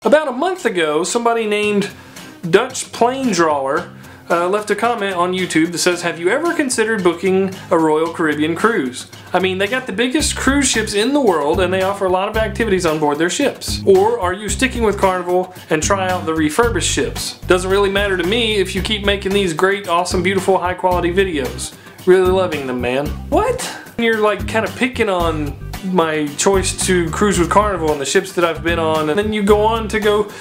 About a month ago, somebody named Dutch Plane Drawer left a comment on YouTube that says, have you ever considered booking a Royal Caribbean cruise? I mean, they got the biggest cruise ships in the world and they offer a lot of activities on board their ships. Or are you sticking with Carnival and try out the refurbished ships? Doesn't really matter to me if you keep making these great, awesome, beautiful, high quality videos. Really loving them, man. What? You're like kind of picking on my choice to cruise with Carnival and the ships that I've been on, and then you go on to go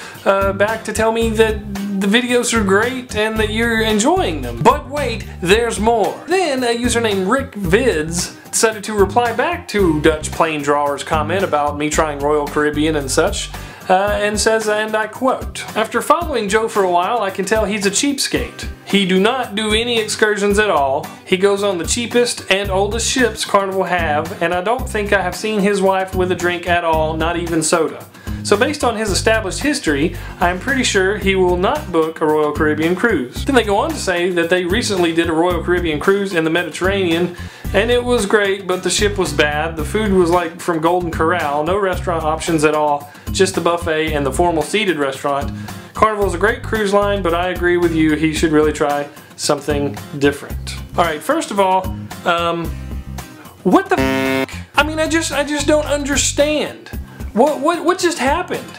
back to tell me that the videos are great and that you're enjoying them. But wait, there's more. Then a user named Rick Vids decided to reply back to Dutch Plane Drawer's comment about me trying Royal Caribbean and such, and says, and I quote, after following Joe for a while, I can tell he's a cheapskate. He do not do any excursions at all. He goes on the cheapest and oldest ships Carnival have, and I don't think I have seen his wife with a drink at all, not even soda. So based on his established history, I'm pretty sure he will not book a Royal Caribbean cruise. Then they go on to say that they recently did a Royal Caribbean cruise in the Mediterranean, and it was great, but the ship was bad. The food was like from Golden Corral, no restaurant options at all, just the buffet and the formal seated restaurant. Carnival is a great cruise line, but I agree with you, he should really try something different. Alright, first of all, what the f***? I mean, I just don't understand. What just happened?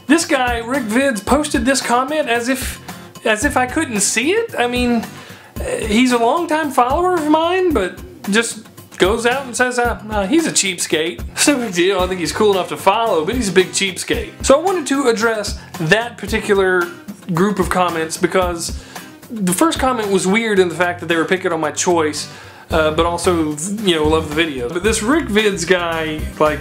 This guy, Rick Vids, posted this comment as if I couldn't see it? I mean, he's a longtime follower of mine, but just goes out and says, he's a cheapskate. It's no big deal, I think he's cool enough to follow, but he's a big cheapskate. So I wanted to address that particular group of comments because the first comment was weird in the fact that they were picking on my choice, but also, you know, love the video. But this Rick Vids guy, like,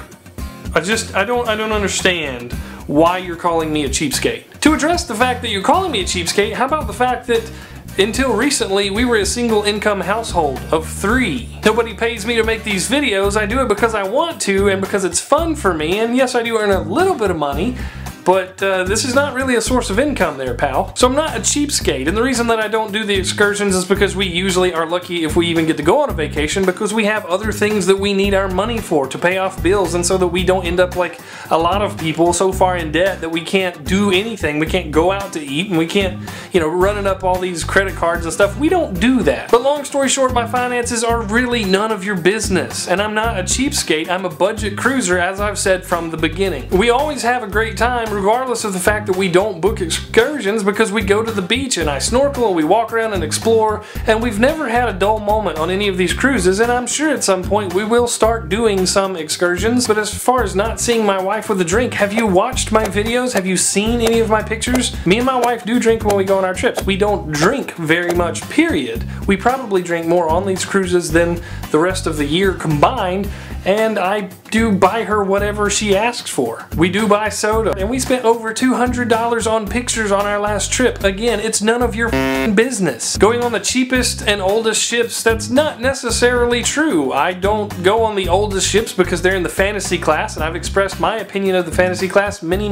I don't understand why you're calling me a cheapskate. To address the fact that you're calling me a cheapskate, how about the fact that until recently, we were a single income household of 3. Nobody pays me to make these videos. I do it because I want to and because it's fun for me. And yes, I do earn a little bit of money, but this is not really a source of income there, pal. So I'm not a cheapskate, and the reason that I don't do the excursions is because we usually are lucky if we even get to go on a vacation because we have other things that we need our money for to pay off bills, and so that we don't end up like a lot of people so far in debt that we can't do anything. We can't go out to eat, and we can't, you know, running up all these credit cards and stuff. We don't do that. But long story short, my finances are really none of your business, and I'm not a cheapskate. I'm a budget cruiser, as I've said from the beginning. We always have a great time regardless of the fact that we don't book excursions because we go to the beach and I snorkel and we walk around and explore, and we've never had a dull moment on any of these cruises, and I'm sure at some point we will start doing some excursions. But as far as not seeing my wife with a drink, have you watched my videos? Have you seen any of my pictures? Me and my wife do drink when we go on our trips. We don't drink very much, period. We probably drink more on these cruises than the rest of the year combined, and I do buy her whatever she asks for. We do buy soda, and we spent over $200 on pictures on our last trip. Again, it's none of your business. Going on the cheapest and oldest ships, that's not necessarily true. I don't go on the oldest ships because they're in the fantasy class, and I've expressed my opinion of the fantasy class many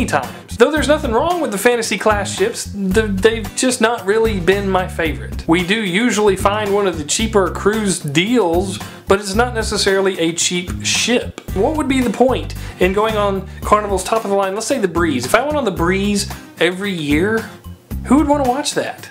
times. Though there's nothing wrong with the fantasy class ships, they've just not really been my favorite. We do usually find one of the cheaper cruise deals, but it's not necessarily a cheap ship. What would be the point in going on Carnival's top of the line, let's say the Breeze? If I went on the Breeze every year, who would want to watch that?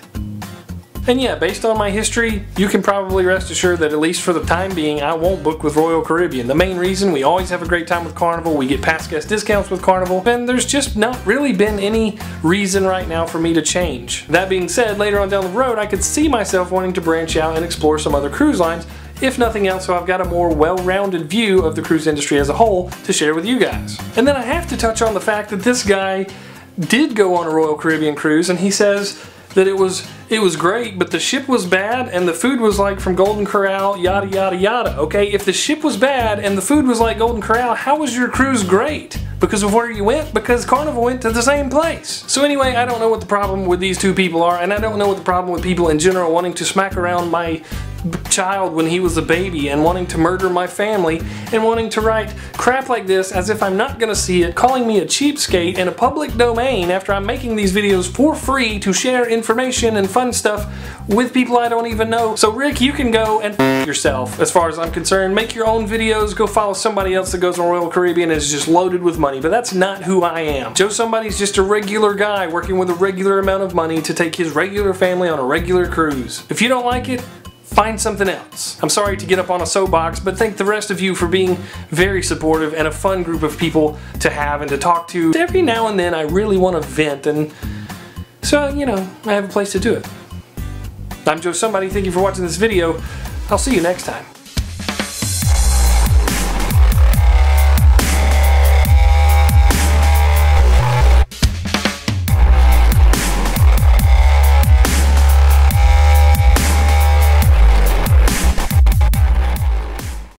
And yeah, based on my history, you can probably rest assured that at least for the time being, I won't book with Royal Caribbean. The main reason, we always have a great time with Carnival, we get past guest discounts with Carnival, and there's just not really been any reason right now for me to change. That being said, later on down the road, I could see myself wanting to branch out and explore some other cruise lines, if nothing else, so I've got a more well-rounded view of the cruise industry as a whole to share with you guys. And then I have to touch on the fact that this guy did go on a Royal Caribbean cruise, and he says that it was great, but the ship was bad and the food was like from Golden Corral, yada yada yada. Okay, if the ship was bad and the food was like Golden Corral, how was your cruise great? Because of where you went? Because Carnival went to the same place. So anyway, I don't know what the problem with these two people are, and I don't know what the problem with people in general wanting to smack around my child when he was a baby and wanting to murder my family and wanting to write crap like this as if I'm not gonna see it, calling me a cheapskate in a public domain after I'm making these videos for free to share information and fun stuff with people I don't even know. So Rick, you can go and f yourself as far as I'm concerned. Make your own videos, go follow somebody else that goes on Royal Caribbean and is just loaded with money, but that's not who I am. Joe Somebody's just a regular guy working with a regular amount of money to take his regular family on a regular cruise. If you don't like it, find something else. I'm sorry to get up on a soapbox, but thank the rest of you for being very supportive and a fun group of people to have and to talk to. Every now and then I really want to vent, and so, you know, I have a place to do it. I'm Joe Somebody, thank you for watching this video. I'll see you next time.